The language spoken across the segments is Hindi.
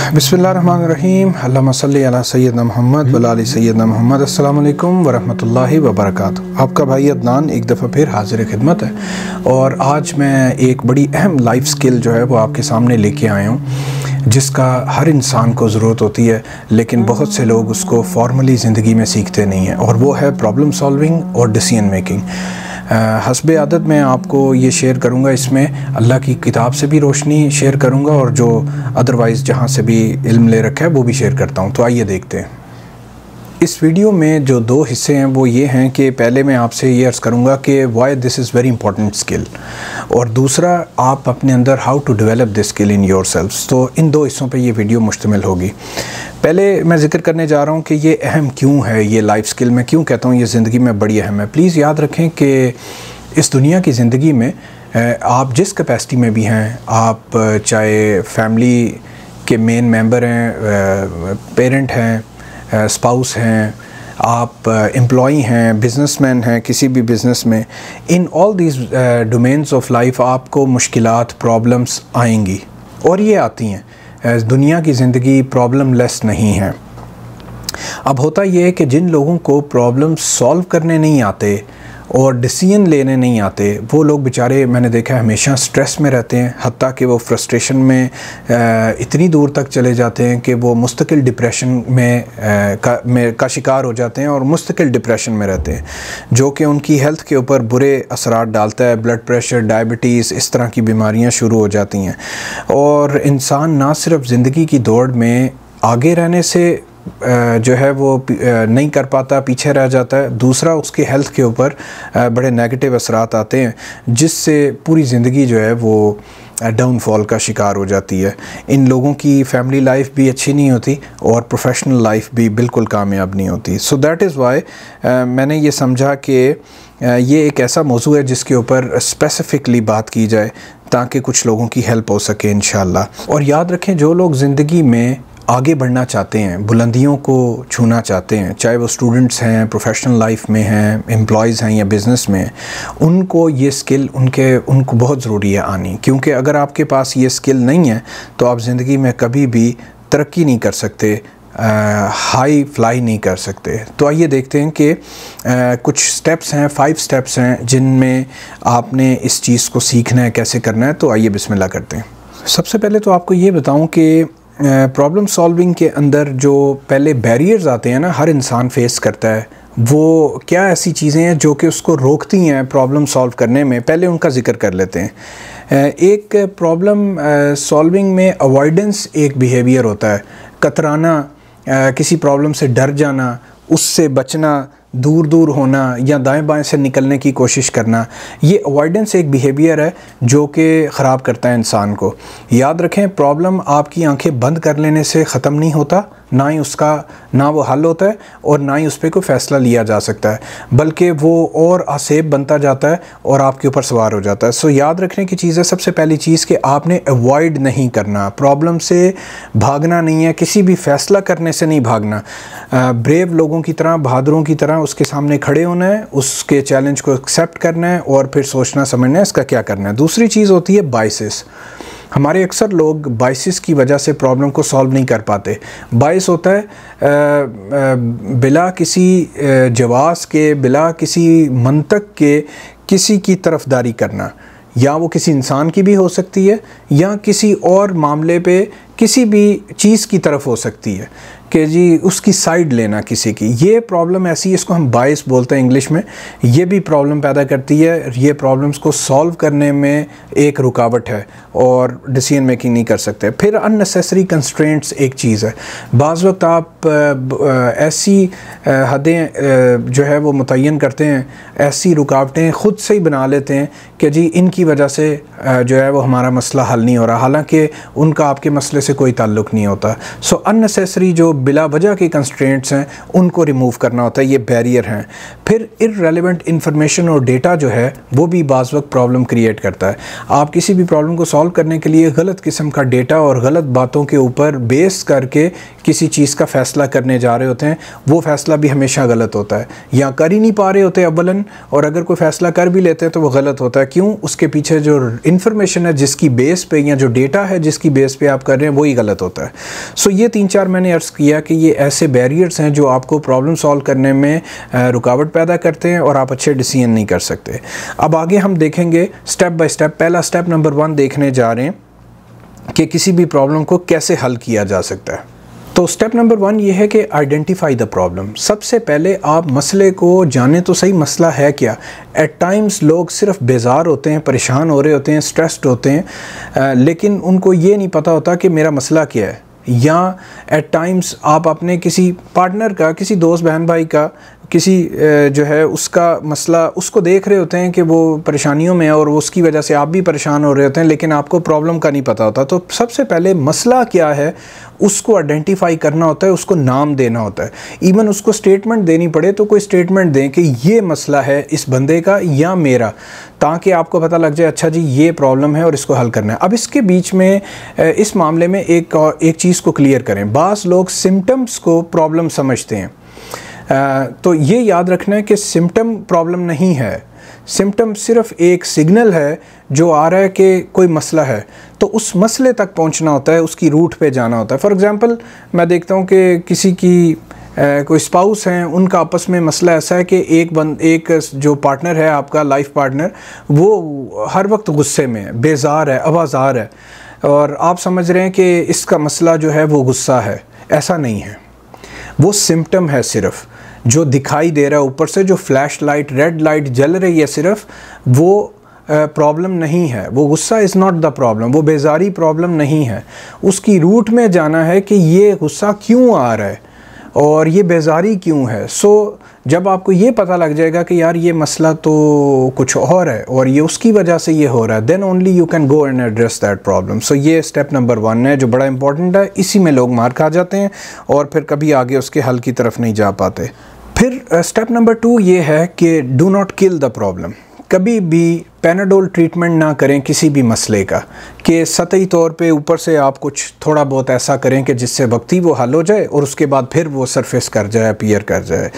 बिस्मिल्लाहिर्रहमानिर्रहीम। अल्लाहुम्मा सल्ली अला सय्यदना मोहम्मद व अला सय्यदना मोहम्मद। अस्सलाम वालेकुम वरहमतुल्लाहि वबरकातुहू। आपका भाई अदनान एक दफ़ा फिर हाज़िर खिदमत है और आज मैं एक बड़ी अहम लाइफ स्किल जो है वो आपके सामने लेके आया हूँ, जिसका हर इंसान को ज़रूरत होती है, लेकिन बहुत से लोग उसको फॉर्मली ज़िंदगी में सीखते नहीं हैं, और वो है प्रॉब्लम सॉल्विंग और डिसीजन मेकिंग। हस्बे आदत मैं आपको ये शेयर करूँगा, इसमें अल्लाह की किताब से भी रोशनी शेयर करूँगा और जो अदरवाइज़ जहाँ से भी इल्म ले रखा है वो भी शेयर करता हूँ। तो आइए देखते हैं। इस वीडियो में जो दो हिस्से हैं वो ये हैं कि पहले मैं आपसे ये अर्ज़ करूँगा कि why this is very important skill, और दूसरा आप अपने अंदर how to develop this skill in your selfs. तो इन दो हिस्सों पे ये वीडियो मुश्तमिल होगी। पहले मैं ज़िक्र करने जा रहा हूँ कि ये अहम क्यों है, ये लाइफ स्किल मैं क्यों कहता हूँ ये ज़िंदगी में बड़ी अहम है। प्लीज़ याद रखें कि इस दुनिया की ज़िंदगी में आप जिस कैपेसिटी में भी हैं, आप चाहे फैमिली के मेन मेंबर हैं, पेरेंट हैं, स्पाउस हैं, आप एम्प्लॉई हैं, बिज़नेसमैन हैं, किसी भी बिज़नेस में, in all these domains of life आपको मुश्किलात, प्रॉब्लम्स आएंगी, और ये आती हैं। दुनिया की ज़िंदगी प्रॉब्लम लेस नहीं है। अब होता ये है कि जिन लोगों को प्रॉब्लम सॉल्व करने नहीं आते और डिसीजन लेने नहीं आते, वो लोग बेचारे मैंने देखा है हमेशा स्ट्रेस में रहते हैं, हत्ता कि वो फ्रस्ट्रेशन में इतनी दूर तक चले जाते हैं कि वो मुस्तकिल डिप्रेशन का शिकार हो जाते हैं और मुस्तकिल डिप्रेशन में रहते हैं, जो कि उनकी हेल्थ के ऊपर बुरे असरात डालता है। ब्लड प्रेशर, डायबिटीज़, इस तरह की बीमारियां शुरू हो जाती हैं। और इंसान ना सिर्फ ज़िंदगी की दौड़ में आगे रहने से जो है वो नहीं कर पाता, पीछे रह जाता है, दूसरा उसके हेल्थ के ऊपर बड़े नेगेटिव असरात आते हैं, जिससे पूरी ज़िंदगी जो है वो डाउनफॉल का शिकार हो जाती है। इन लोगों की फैमिली लाइफ भी अच्छी नहीं होती और प्रोफेशनल लाइफ भी बिल्कुल कामयाब नहीं होती। सो दैट इज़ वाई मैंने ये समझा कि ये एक ऐसा मौजू है जिसके ऊपर स्पेसिफ़िकली बात की जाए ताकि कुछ लोगों की हेल्प हो सके इंशाअल्लाह। और याद रखें, जो लोग ज़िंदगी में आगे बढ़ना चाहते हैं, बुलंदियों को छूना चाहते हैं, चाहे वो स्टूडेंट्स हैं, प्रोफेशनल लाइफ में हैं, एम्प्लॉयज़ हैं या बिज़नेस में, उनको ये स्किल उनको बहुत ज़रूरी है आनी। क्योंकि अगर आपके पास ये स्किल नहीं है तो आप ज़िंदगी में कभी भी तरक्की नहीं कर सकते, हाई फ्लाई नहीं कर सकते। तो आइए देखते हैं कि कुछ स्टेप्स हैं, 5 स्टेप्स हैं जिनमें आपने इस चीज़ को सीखना है, कैसे करना है। तो आइए बिस्मिल्लाह करते हैं। सबसे पहले तो आपको ये बताऊं कि प्रॉब्लम सॉल्विंग के अंदर जो पहले बैरियर्स आते हैं ना, हर इंसान फेस करता है, वो क्या ऐसी चीज़ें हैं जो कि उसको रोकती हैं प्रॉब्लम सॉल्व करने में, पहले उनका ज़िक्र कर लेते हैं। एक प्रॉब्लम सॉल्विंग में अवॉइडेंस एक बिहेवियर होता है, कतराना, किसी प्रॉब्लम से डर जाना, उससे बचना, दूर दूर होना या दाएं बाएं से निकलने की कोशिश करना। ये अवॉइडेंस एक बिहेवियर है जो कि ख़राब करता है इंसान को। याद रखें, प्रॉब्लम आपकी आंखें बंद कर लेने से ख़त्म नहीं होता, ना वो हल होता है और ना ही उस पर कोई फ़ैसला लिया जा सकता है, बल्कि वो और आसेब बनता जाता है और आपके ऊपर सवार हो जाता है। सो याद रखने की चीज़ है, सबसे पहली चीज़ कि आपने अवॉइड नहीं करना, प्रॉब्लम से भागना नहीं है, किसी भी फ़ैसला करने से नहीं भागना। ब्रेव लोगों की तरह, बहादुरों की तरह उसके सामने खड़े होना है, उसके चैलेंज को एक्सेप्ट करना है और फिर सोचना समझना है इसका क्या करना है। दूसरी चीज़ होती है बायसेस। हमारे अक्सर लोग बायसेस की वजह से प्रॉब्लम को सॉल्व नहीं कर पाते। बायस होता है बिला किसी जवाज़ के, बिला किसी मंतक के किसी की तरफदारी करना, या वो किसी इंसान की भी हो सकती है या किसी और मामले पे किसी भी चीज़ की तरफ हो सकती है कि जी उसकी साइड लेना किसी की। ये प्रॉब्लम ऐसी है, इसको हम बायस बोलते हैं इंग्लिश में। ये भी प्रॉब्लम पैदा करती है, ये प्रॉब्लम्स को सॉल्व करने में एक रुकावट है और डिसीजन मेकिंग नहीं कर सकते। फिर अननेसेसरी कंस्ट्रेंट्स एक चीज़ है। बाज़ वक्त आप ऐसी हदें जो है वो मुतय्यन करते हैं, ऐसी रुकावटें ख़ुद से ही बना लेते हैं कि जी इनकी वजह से जो है वो हमारा मसला हल नहीं हो रहा, हालांकि उनका आपके मसले से कोई ताल्लुक़ नहीं होता। सो अननेसेसरी जो बिला वजह के कंस्ट्रेंट्स हैं उनको रिमूव करना होता है, ये बैरियर हैं। फिर इररेलेवेंट इंफॉर्मेशन और डेटा जो है वो भी बाज़ वक्त प्रॉब्लम क्रिएट करता है। आप किसी भी प्रॉब्लम को सॉल्व करने के लिए गलत किस्म का डेटा और गलत बातों के ऊपर बेस करके किसी चीज़ का फ़ैसला करने जा रहे होते हैं, वो फ़ैसला भी हमेशा गलत होता है, या कर ही नहीं पा रहे होते अव्वलन, और अगर कोई फ़ैसला कर भी लेते हैं तो वो गलत होता है। क्यों? उसके पीछे जो इन्फॉर्मेशन है जिसकी बेस पे, या जो डेटा है जिसकी बेस पे आप कर रहे हैं, वही गलत होता है। सो ये 3-4 मैंने अर्ज़ किया कि ये ऐसे बैरियर्स हैं जो आपको प्रॉब्लम सॉल्व करने में रुकावट पैदा करते हैं और आप अच्छे डिसीजन नहीं कर सकते। अब आगे हम देखेंगे स्टेप बाय स्टेप। पहला स्टेप नंबर 1 देखने जा रहे हैं कि किसी भी प्रॉब्लम को कैसे हल किया जा सकता है। तो स्टेप नंबर 1 ये है कि आइडेंटिफाई द प्रॉब्लम। सबसे पहले आप मसले को जाने तो सही, मसला है क्या। एट टाइम्स लोग सिर्फ बेजार होते हैं, परेशान हो रहे होते हैं, स्ट्रेस्ड होते हैं, लेकिन उनको ये नहीं पता होता कि मेरा मसला क्या है। या एट टाइम्स आप अपने किसी पार्टनर का, किसी दोस्त बहन भाई का, किसी जो है उसका मसला, उसको देख रहे होते हैं कि वो परेशानियों में है और उसकी वजह से आप भी परेशान हो रहे होते हैं, लेकिन आपको प्रॉब्लम का नहीं पता होता। तो सबसे पहले मसला क्या है उसको आइडेंटिफाई करना होता है, उसको नाम देना होता है। इवन उसको स्टेटमेंट देनी पड़े तो कोई स्टेटमेंट दें कि ये मसला है इस बंदे का या मेरा, ताकि आपको पता लग जाए अच्छा जी ये प्रॉब्लम है और इसको हल करना है। अब इसके बीच में इस मामले में एक चीज़ को क्लियर करें। बाज़ लोग सिम्टम्स को प्रॉब्लम समझते हैं, तो ये याद रखना है कि सिम्टम प्रॉब्लम नहीं है। सिम्टम सिर्फ एक सिग्नल है जो आ रहा है कि कोई मसला है, तो उस मसले तक पहुंचना होता है, उसकी रूट पे जाना होता है। फॉर एग्ज़ाम्पल मैं देखता हूँ कि किसी की कोई स्पाउस हैं, उनका आपस में मसला ऐसा है कि एक जो पार्टनर है आपका लाइफ पार्टनर, वो हर वक्त गुस्से में है, बेजार है, आवाज़ार है, और आप समझ रहे हैं कि इसका मसला जो है वो गुस्सा है। ऐसा नहीं है, वो सिम्टम है सिर्फ जो दिखाई दे रहा है ऊपर से, जो फ्लैश लाइट, रेड लाइट जल रही है, सिर्फ वो प्रॉब्लम नहीं है। वो गुस्सा इज़ नॉट द प्रॉब्लम, वो बेजारी प्रॉब्लम नहीं है। उसकी रूट में जाना है कि ये गुस्सा क्यों आ रहा है और ये बेजारी क्यों है। सो जब आपको ये पता लग जाएगा कि यार ये मसला तो कुछ और है और ये उसकी वजह से ये हो रहा है, then only you can go and address that problem. So ये स्टेप नंबर 1 है जो बड़ा इंपॉर्टेंट है। इसी में लोग मार खा जाते हैं और फिर कभी आगे उसके हल की तरफ नहीं जा पाते। फिर स्टेप नंबर 2 ये है कि do not kill the problem. कभी भी पैनाडोल ट्रीटमेंट ना करें किसी भी मसले का, कि सतही तौर पे ऊपर से आप कुछ थोड़ा बहुत ऐसा करें कि जिससे वक्ती वो हल हो जाए और उसके बाद फिर वो सरफेस कर जाए, अपीयर कर जाए।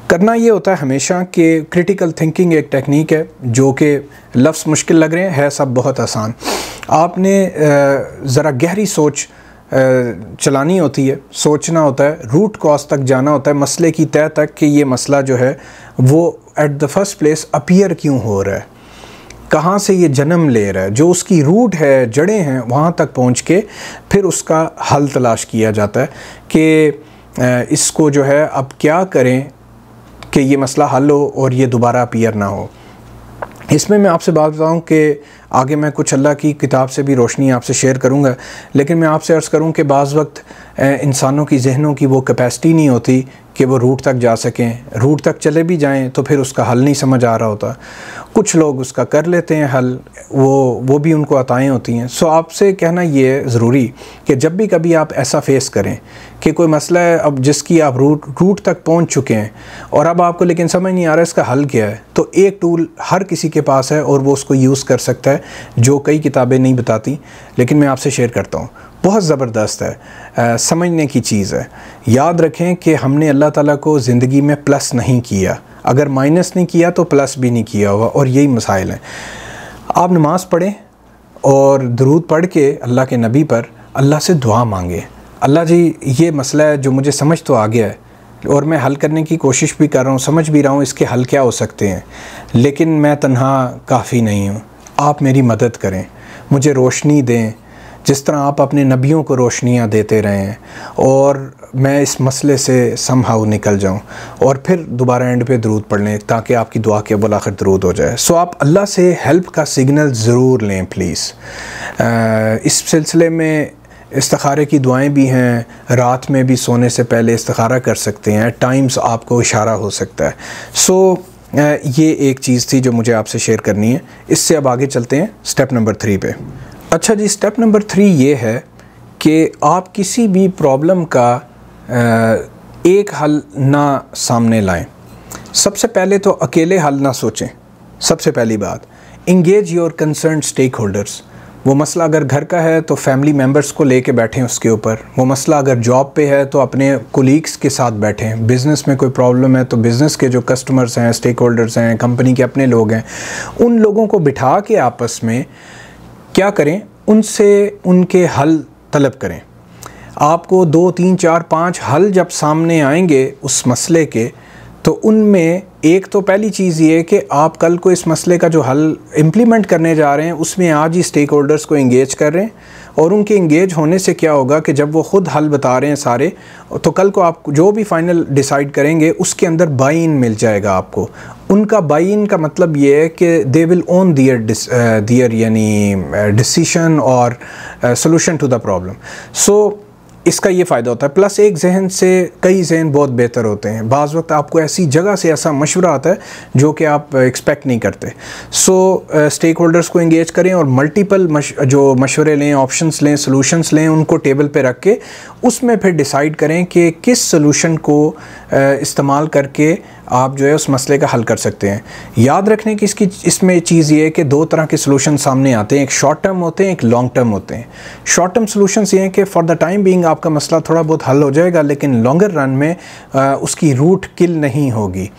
करना ये होता है हमेशा कि क्रिटिकल थिंकिंग एक टेक्निक है जो कि लफ्ज़ मुश्किल लग रहे हैं, है सब बहुत आसान। आपने ज़रा गहरी सोच चलानी होती है, सोचना होता है, रूट कॉज तक जाना होता है, मसले की तह तक कि ये मसला जो है वो at the first place appear क्यों हो रहा है, कहाँ से ये जन्म ले रहा है, जो उसकी रूट है, जड़ें हैं, वहाँ तक पहुँच के फिर उसका हल तलाश किया जाता है कि इसको जो है अब क्या करें कि ये मसला हल हो और ये दोबारा अपीयर ना हो। इसमें मैं आपसे बात बताऊँ कि आगे मैं कुछ अल्लाह की किताब से भी रोशनी आपसे शेयर करूँगा, लेकिन मैं आपसे अर्ज़ करूँ कि बाज़ वक्त इंसानों की जहनों की वो कैपेसिटी नहीं होती कि वो रूट तक जा सकें। रूट तक चले भी जाएं तो फिर उसका हल नहीं समझ आ रहा होता। कुछ लोग उसका कर लेते हैं हल, वो भी उनको अताएँ होती हैं। सो आपसे कहना ये है ज़रूरी कि जब भी कभी आप ऐसा फेस करें कि कोई मसला है अब जिसकी आप रूट तक पहुंच चुके हैं और अब आपको लेकिन समझ नहीं आ रहा इसका हल क्या है, तो एक टूल हर किसी के पास है और वो उसको यूज़ कर सकता है, जो कई किताबें नहीं बताती, लेकिन मैं आपसे शेयर करता हूँ। बहुत ज़बरदस्त है, समझने की चीज़ है। याद रखें कि हमने अल्लाह ताला को ज़िंदगी में प्लस नहीं किया, अगर माइनस नहीं किया तो प्लस भी नहीं किया होगा, और यही मसाइल हैं। आप नमाज़ पढ़ें और दरूद पढ़ के अल्लाह के नबी पर अल्लाह से दुआ मांगें, अल्लाह जी ये मसला है जो मुझे समझ तो आ गया है और मैं हल करने की कोशिश भी कर रहा हूँ, समझ भी रहा हूँ इसके हल क्या हो सकते हैं, लेकिन मैं तन्हा काफ़ी नहीं हूँ, आप मेरी मदद करें, मुझे रोशनी दें जिस तरह आप अपने नबियों को रोशनियाँ देते रहे हैं, और मैं इस मसले से समहाउ निकल जाऊं। और फिर दोबारा एंड पे दरूद पढ़ लें ताकि आपकी दुआ के अव्वल आखिर दरूद हो जाए। सो आप अल्लाह से हेल्प का सिग्नल ज़रूर लें प्लीज़। इस सिलसिले में इस्तिखारे की दुआएं भी हैं, रात में भी सोने से पहले इस्तिखारा कर सकते हैं, टाइम्स आपको इशारा हो सकता है। सो ये एक चीज़ थी जो मुझे आपसे शेयर करनी है। इससे अब आगे चलते हैं स्टेप नंबर 3 पे। अच्छा जी, स्टेप नंबर 3 ये है कि आप किसी भी प्रॉब्लम का एक हल ना सामने लाएं। सबसे पहले तो अकेले हल ना सोचें। सबसे पहली बात, engage your concern stakeholders. वो मसला अगर घर का है तो फैमिली मेम्बर्स को लेके बैठें उसके ऊपर। वो मसला अगर जॉब पे है तो अपने कोलीग्स के साथ बैठें। बिज़नेस में कोई प्रॉब्लम है तो बिज़नेस के जो कस्टमर्स हैं, स्टेक होल्डर्स हैं, कंपनी के अपने लोग हैं, उन लोगों को बिठा के आपस में क्या करें, उनसे उनके हल तलब करें। आपको 2, 3, 4, 5 हल जब सामने आएंगे उस मसले के, तो उनमें एक तो पहली चीज़ ये कि आप कल को इस मसले का जो हल इम्प्लीमेंट करने जा रहे हैं उसमें आज ही स्टेक होल्डर्स को इंगेज कर रहे हैं। और उनके इंगेज होने से क्या होगा कि जब वो ख़ुद हल बता रहे हैं सारे, तो कल को आप जो भी फाइनल डिसाइड करेंगे उसके अंदर बाई इन मिल जाएगा आपको। उनका बाई इन का मतलब ये है कि दे विल ओन दियर यानी डिसीशन और सोल्यूशन टू द प्रॉब्लम। सो इसका ये फ़ायदा होता है। प्लस एक जहन से कई जहन बहुत बेहतर होते हैं। बाज़ वक्त आपको ऐसी जगह से ऐसा मशवरा आता है जो कि आप एक्सपेक्ट नहीं करते। सो स्टेक होल्डर्स को इंगेज करें और मल्टीपल जो मशवरे लें, ऑप्शंस लें, सॉल्यूशंस लें, उनको टेबल पे रख के उसमें फिर डिसाइड करें कि किस सॉल्यूशन को इस्तेमाल करके आप जो है उस मसले का हल कर सकते हैं। याद रखने की इसमें चीज़ ये है कि 2 तरह के सॉल्यूशन सामने आते हैं, एक शॉर्ट टर्म होते हैं, एक लॉन्ग टर्म होते हैं। शॉर्ट टर्म सॉल्यूशंस ये हैं कि फॉर द टाइम बीइंग आपका मसला थोड़ा बहुत हल हो जाएगा, लेकिन लॉन्गर रन में उसकी रूट किल नहीं होगी।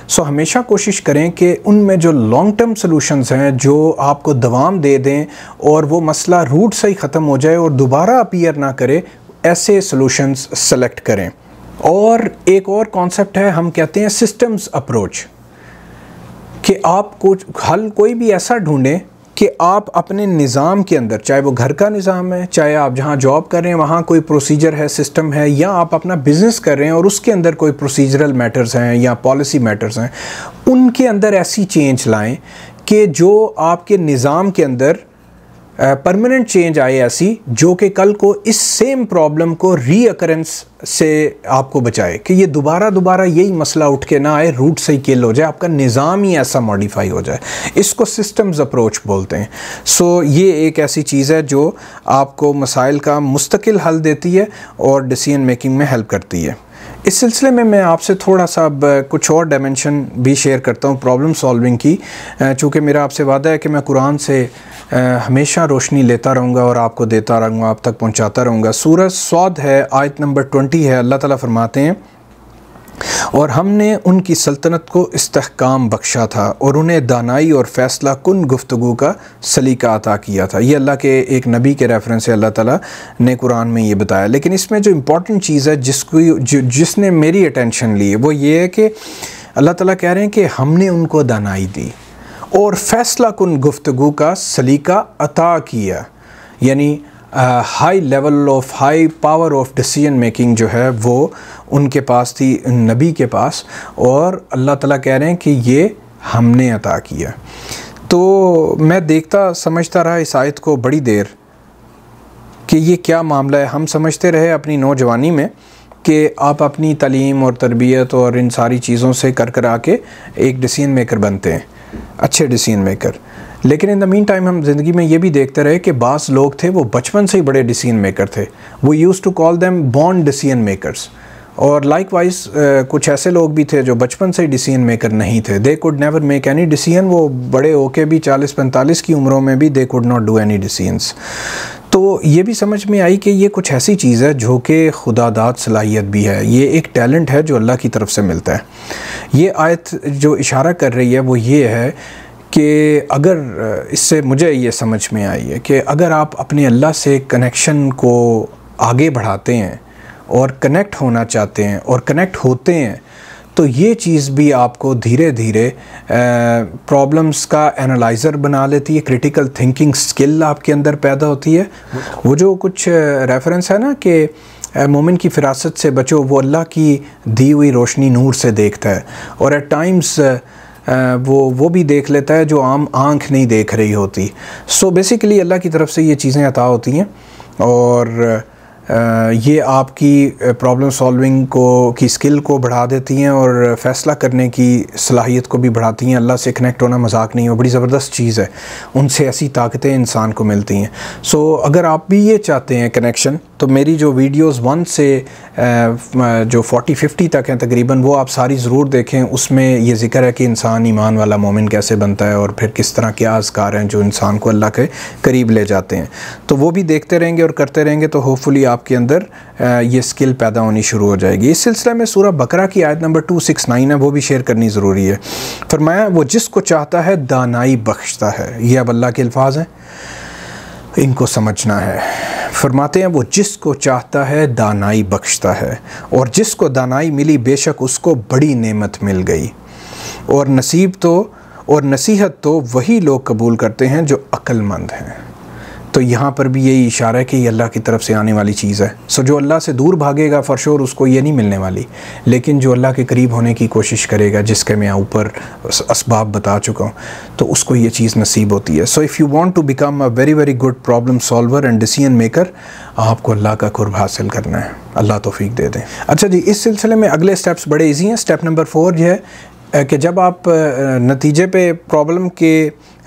सो हमेशा कोशिश करें कि उनमें जो लॉन्ग टर्म सॉल्यूशंस हैं जो आपको दवाम दे दें और वो मसला रूट से ही ख़त्म हो जाए और दोबारा अपीयर ना करे, ऐसे सॉल्यूशंस सेलेक्ट करें। और एक और कॉन्सेप्ट है, हम कहते हैं सिस्टम्स अप्रोच, कि आप कुछ हल कोई भी ऐसा ढूंढें कि आप अपने निज़ाम के अंदर, चाहे वो घर का निज़ाम है, चाहे आप जहाँ जॉब कर रहे हैं वहाँ कोई प्रोसीजर है, सिस्टम है, या आप अपना बिज़नेस कर रहे हैं और उसके अंदर कोई प्रोसीजरल मैटर्स हैं या पॉलिसी मैटर्स हैं, उनके अंदर ऐसी चेंज लाएं कि जो आपके निज़ाम के अंदर परमानेंट चेंज आए, ऐसी जो कि कल को इस सेम प्रॉब्लम को रीअकरेंस से आपको बचाए, कि ये दोबारा यही मसला उठ के ना आए, रूट से ही किल हो जाए, आपका निज़ाम ही ऐसा मॉडिफाई हो जाए। इसको सिस्टम्स अप्रोच बोलते हैं। सो ये एक ऐसी चीज़ है जो आपको मसाइल का मुस्तकिल हल देती है और डिसीजन मेकिंग में हेल्प करती है। इस सिलसिले में मैं आपसे थोड़ा सा अब कुछ और डायमेंशन भी शेयर करता हूँ प्रॉब्लम सॉल्विंग की। चूँकि मेरा आपसे वादा है कि मैं कुरान से हमेशा रोशनी लेता रहूँगा और आपको देता रहूँगा, आप तक पहुँचाता रहूँगा। सूरह सौद है, आयत नंबर 20 है। अल्लाह ताला फरमाते हैं, और हमने उनकी सल्तनत को इस्तेहकाम बख्शा था और उन्हें दानाई और फ़ैसला कुन गुफ्तगू का सलीका अता किया था। ये अल्लाह के एक नबी के रेफरेंस से अल्लाह ताला ने कुरान में ये बताया। लेकिन इसमें जो इम्पॉर्टेंट चीज़ है जिसने मेरी अटेंशन ली है वो ये है कि अल्लाह ताला कह रहे हैं कि हमने उनको दानाई दी और फ़ैसला कुन गुफ्तगू का सलीका अता किया, यानी high level of, high power of decision making जो है वो उनके पास थी, नबी के पास, और अल्लाह ताला कह रहे हैं कि ये हमने अता किया। तो मैं देखता समझता रहा इस आयत को बड़ी देर कि ये क्या मामला है। हम समझते रहे अपनी नौजवानी में कि आप अपनी तालीम और तरबियत और इन सारी चीज़ों से कर आके एक डिसीजन मेकर बनते हैं, अच्छे डिसीजन मेकर। लेकिन इन द मीन टाइम हम ज़िंदगी में ये भी देखते रहे कि बास लोग थे वो बचपन से ही बड़े डिसीजन मेकर थे। वो use to call them born decision makers. और लाइकवाइज कुछ ऐसे लोग भी थे जो बचपन से ही डिसीजन मेकर नहीं थे। They could never make any decision. वो बड़े होके भी 40-45 की उम्रों में भी they could not do any decisions. तो ये भी समझ में आई कि ये कुछ ऐसी चीज़ है जो कि खुदादाद सलाहियत भी है, ये एक टैलेंट है जो अल्लाह की तरफ से मिलता है। ये आयत जो इशारा कर रही है वो ये है कि अगर इससे मुझे ये समझ में आई है कि अगर आप अपने अल्लाह से कनेक्शन को आगे बढ़ाते हैं और कनेक्ट होना चाहते हैं और कनेक्ट होते हैं, तो ये चीज़ भी आपको धीरे धीरे प्रॉब्लम्स का एनालाइज़र बना लेती है। क्रिटिकल थिंकिंग स्किल आपके अंदर पैदा होती है। वो जो कुछ रेफरेंस है ना कि मोमिन की फिरासत से बचो, वो अल्लाह की दी हुई रोशनी नूर से देखता है, और एट टाइम्स वो भी देख लेता है जो आम आँख नहीं देख रही होती। सो बेसिकली अल्लाह की तरफ से ये चीज़ें अता होती हैं और ये आपकी प्रॉब्लम सॉल्विंग की स्किल को बढ़ा देती हैं और फ़ैसला करने की सलाहियत को भी बढ़ाती हैं। अल्लाह से कनेक्ट होना मजाक नहीं हो, बड़ी ज़बरदस्त चीज़ है। उनसे ऐसी ताकतें इंसान को मिलती हैं। सो अगर आप भी ये चाहते हैं कनेक्शन तो मेरी जो वीडियोस 1 से जो 40-50 तक हैं तकरीबन, वो आप सारी ज़रूर देखें। उसमें ये ज़िक्र है कि इंसान ईमान वाला मोमिन कैसे बनता है और फिर किस तरह के आज़कार हैं जो इंसान को अल्लाह के करीब ले जाते हैं। तो वो भी देखते रहेंगे और करते रहेंगे तो होपफुली आपके अंदर ये स्किल पैदा होनी शुरू हो जाएगी। इस सिलसिले में सूरह बकरा की आयत नंबर 269 है, वो भी शेयर करनी ज़रूरी है। फरमाया वो जिसको चाहता है दानाई बख्शता है। ये अब अल्लाह के अल्फाज हैं, इनको समझना है। फरमाते हैं वो जिसको चाहता है दानाई बख्शता है, और जिसको दानाई मिली बेशक उसको बड़ी नेमत मिल गई। और नसीहत तो वही लोग कबूल करते हैं जो अक्लमंद हैं। तो यहाँ पर भी यही इशारा है कि ये अल्लाह की तरफ से आने वाली चीज़ है। सो जो अल्लाह से दूर भागेगा फॉर श्योर उसको ये नहीं मिलने वाली, लेकिन जो अल्लाह के करीब होने की कोशिश करेगा, जिसके मैं ऊपर असबाब बता चुका हूँ, तो उसको ये चीज़ नसीब होती है। So if you want to become a very very good problem solver and decision maker, आपको अल्लाह का कुर्ब हासिल करना है। अल्लाह तौफीक दे दें। अच्छा जी, इस सिलसिले में अगले स्टेप्स बड़े ईजी हैं। स्टेप नंबर 4 ये है कि जब आप नतीजे पे प्रॉब्लम के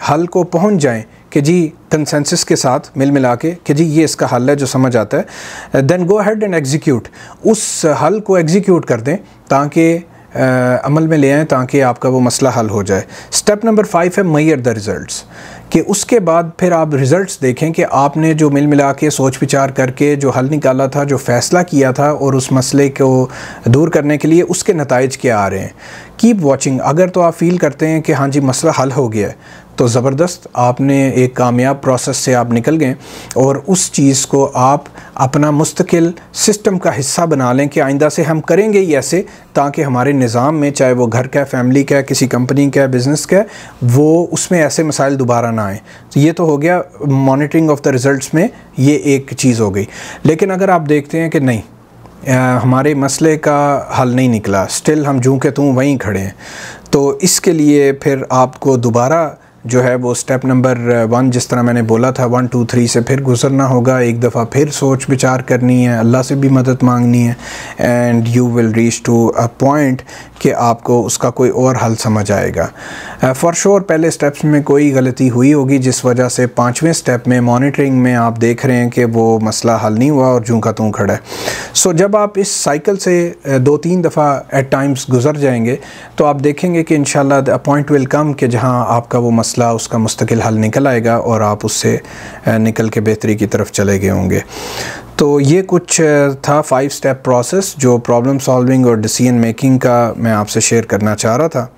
हल को पहुँच जाएँ कि जी कंसेंसस के साथ मिल मिला के कि जी ये इसका हल है जो समझ आता है, then go ahead and execute. उस हल को एग्जीक्यूट कर दें ताकि अमल में ले आएँ, ताकि आपका वो मसला हल हो जाए। स्टेप नंबर 5 है मेजर द रिज़ल्ट्स, कि उसके बाद फिर आप रिज़ल्ट्स देखें कि आपने जो मिल मिला के सोच विचार करके जो हल निकाला था, जो फ़ैसला किया था और उस मसले को दूर करने के लिए उसके नताइज क्या आ रहे हैं। Keep watching. अगर तो आप फील करते हैं कि हाँ जी मसला हल हो गया है, तो ज़बरदस्त, आपने एक कामयाब प्रोसेस से आप निकल गए और उस चीज़ को आप अपना मुस्तकिल सिस्टम का हिस्सा बना लें कि आइंदा से हम करेंगे ही ऐसे, ताकि हमारे निज़ाम में, चाहे वो घर का, फैमिली का, किसी कंपनी का, बिज़नेस का, वो उसमें ऐसे मसाइल दोबारा ना आए। तो ये तो हो गया मॉनिटरिंग ऑफ द रिज़ल्ट्स में, ये एक चीज़ हो गई। लेकिन अगर आप देखते हैं कि नहीं हमारे मसले का हल नहीं निकला, स्टिल हम जूं के तूं वहीं खड़े हैं, तो इसके लिए फिर आपको दोबारा जो है वो स्टेप नंबर 1 जिस तरह मैंने बोला था 1 2 3 से फिर गुजरना होगा। एक दफ़ा फिर सोच विचार करनी है, अल्लाह से भी मदद मांगनी है, and you will reach to a point कि आपको उसका कोई और हल समझ आएगा। फॉर श्योर पहले स्टेप्स में कोई गलती हुई होगी जिस वजह से 5वें स्टेप में मॉनिटरिंग में आप देख रहे हैं कि वो मसला हल नहीं हुआ और जूं का तूं खड़ा है। सो जब आप इस साइकिल से 2-3 दफ़ा एट टाइम्स गुजर जाएंगे तो आप देखेंगे कि इंशाल्लाह द पॉइंट विल कम कि जहां आपका वो मसला, उसका मुस्तकिल हल निकल आएगा और आप उससे निकल के बेहतरी की तरफ चले गए होंगे। तो ये कुछ था 5 स्टेप प्रोसेस जो प्रॉब्लम सॉल्विंग और डिसीजन मेकिंग का मैं आपसे शेयर करना चाह रहा था,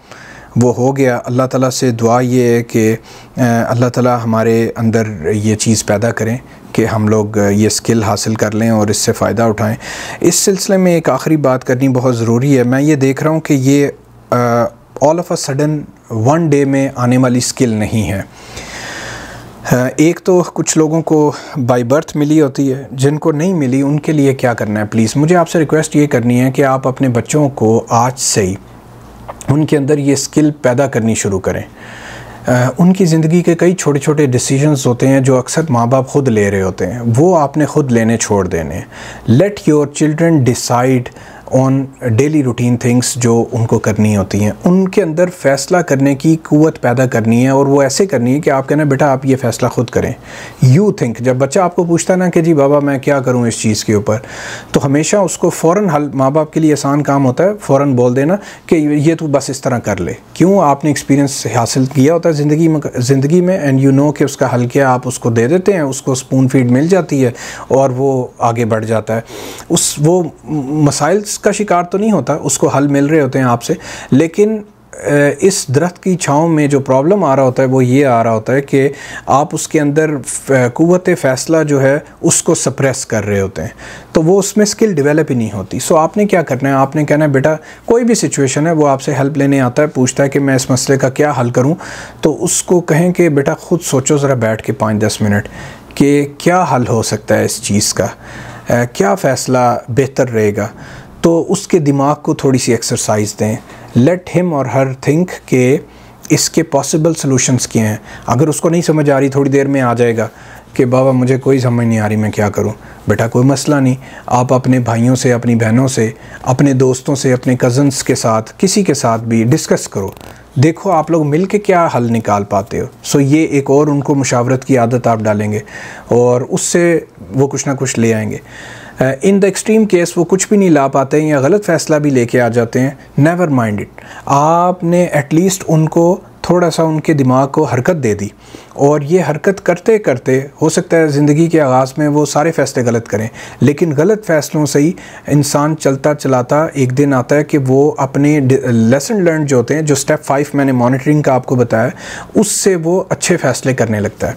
वो हो गया। अल्लाह ताला से दुआ ये है कि अल्लाह ताला हमारे अंदर ये चीज़ पैदा करें कि हम लोग ये स्किल हासिल कर लें और इससे फ़ायदा उठाएं। इस सिलसिले में एक आखिरी बात करनी बहुत ज़रूरी है। मैं ये देख रहा हूँ कि ये all of a sudden one day में आने वाली स्किल नहीं है। एक तो कुछ लोगों को बाय बर्थ मिली होती है, जिनको नहीं मिली उनके लिए क्या करना है। प्लीज़ मुझे आपसे रिक्वेस्ट ये करनी है कि आप अपने बच्चों को आज से ही उनके अंदर ये स्किल पैदा करनी शुरू करें। उनकी ज़िंदगी के कई छोटे छोटे डिसीजंस होते हैं जो अक्सर माँ बाप ख़ुद ले रहे होते हैं, वो आपने ख़ुद लेने छोड़ देने। Let your children decide on daily routine things जो उनको करनी होती हैं। उनके अंदर फ़ैसला करने की क़ुव्वत पैदा करनी है और वो ऐसे करनी है कि आप कहना बेटा आप ये फ़ैसला ख़ुद करें। यू थिंक, जब बच्चा आपको पूछता ना कि जी बाबा मैं क्या करूं इस चीज़ के ऊपर, तो हमेशा उसको फ़ौरन हल, माँ बाप के लिए आसान काम होता है फ़ौरन बोल देना कि ये तू बस इस तरह कर ले। क्यों? आपने एक्सपीरियंस हासिल किया होता है ज़िंदगी में एंड यू नो कि उसका हल क्या, आप उसको दे देते हैं, उसको स्पून फीड मिल जाती है और वो आगे बढ़ जाता है। वो मसाइल का शिकार तो नहीं होता, उसको हल मिल रहे होते हैं आपसे, लेकिन इस दरख्त की छाँव में जो प्रॉब्लम आ रहा होता है वो ये आ रहा होता है कि आप उसके अंदर क़ुव्वत फ़ैसला जो है उसको सप्रेस कर रहे होते हैं, तो वो उसमें स्किल डेवलप ही नहीं होती। सो आपने क्या करना है, आपने कहना है बेटा कोई भी सिचुएशन है, वो आपसे हेल्प लेने आता है, पूछता है कि मैं इस मसले का क्या हल करूं, तो उसको कहें कि बेटा ख़ुद सोचो ज़रा बैठ के 5-10 मिनट कि क्या हल हो सकता है इस चीज़ का, क्या फ़ैसला बेहतर रहेगा। तो उसके दिमाग को थोड़ी सी एक्सरसाइज दें। लेट हिम और हर थिंक कि इसके पॉसिबल सॉल्यूशंस क्या हैं। अगर उसको नहीं समझ आ रही, थोड़ी देर में आ जाएगा कि बाबा मुझे कोई समझ नहीं आ रही, मैं क्या करूं। बेटा कोई मसला नहीं, आप अपने भाइयों से, अपनी बहनों से, अपने दोस्तों से, अपने कज़न्स के साथ, किसी के साथ भी डिस्कस करो, देखो आप लोग मिल के क्या हल निकाल पाते हो। सो ये एक और उनको मुशावरत की आदत आप डालेंगे और उससे वो कुछ ना कुछ ले आएंगे। इन द एक्सट्रीम केस वो कुछ भी नहीं ला पाते हैं या गलत फ़ैसला भी लेके आ जाते हैं, नेवर माइंड इट। आपने एटलीस्ट उनको थोड़ा सा उनके दिमाग को हरकत दे दी, और ये हरकत करते करते हो सकता है ज़िंदगी के आगाज़ में वो सारे फ़ैसले गलत करें, लेकिन गलत फ़ैसलों से ही इंसान चलता चलाता एक दिन आता है कि वो अपने लेसन लर्न जो होते हैं, जो स्टेप 5 मैंने मॉनिटरिंग का आपको बताया, उससे वो अच्छे फ़ैसले करने लगता है।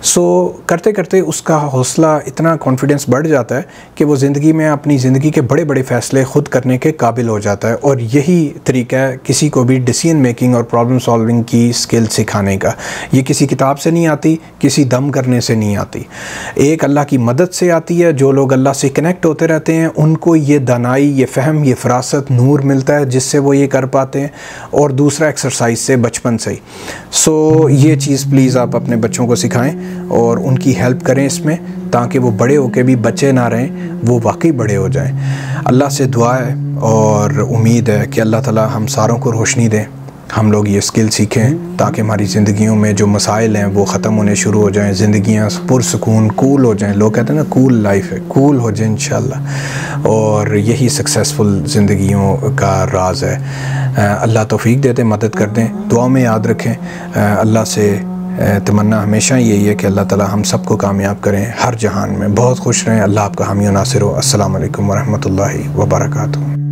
सो करते करते उसका हौसला, इतना कॉन्फिडेंस बढ़ जाता है कि वो ज़िंदगी में अपनी ज़िंदगी के बड़े बड़े फ़ैसले ख़ुद करने के काबिल हो जाता है। और यही तरीका है किसी को भी डिसीजन मेकिंग और प्रॉब्लम सॉल्विंग की स्किल सिखाने का। ये किसी किताब से नहीं आती, किसी दम करने से नहीं आती, एक अल्लाह की मदद से आती है। जो लोग अल्लाह से कनेक्ट होते रहते हैं उनको ये दानाई, ये फ़हम, ये फ़रासत, नूर मिलता है जिससे वो ये कर पाते हैं। और दूसरा एक्सरसाइज से, बचपन से ही। सो ये चीज़ प्लीज़ आप अपने बच्चों को सिखाएं और उनकी हेल्प करें इसमें, ताकि वो बड़े होकर भी बच्चे ना रहें, वो वाकई बड़े हो जाएं। अल्लाह से दुआ है और उम्मीद है कि अल्लाह ताला हम सारों को रोशनी दें, हम लोग ये स्किल सीखें ताकि हमारी ज़िंदगियों में जो मसाइल हैं वो ख़त्म होने शुरू हो जाएं, ज़िंदगियाँ पुरसुकून कूल हो जाएं। लोग कहते हैं ना कूल लाइफ है, कूल हो जाए इंशाल्लाह। और यही सक्सेसफुल ज़िंदगियों का राज है। अल्लाह तौफीक दे दे, मदद कर दें, दुआ में याद रखें। अल्लाह से तमन्ना हमेशा यही है कि अल्लाह ताला हम सबको कामयाब करें हर जहान में। बहुत खुश रहें। अल्लाह आपका हामी और नासिर हो। अस्सलाम वालेकुम वरहमतुल्लाहि वबरकातुहू।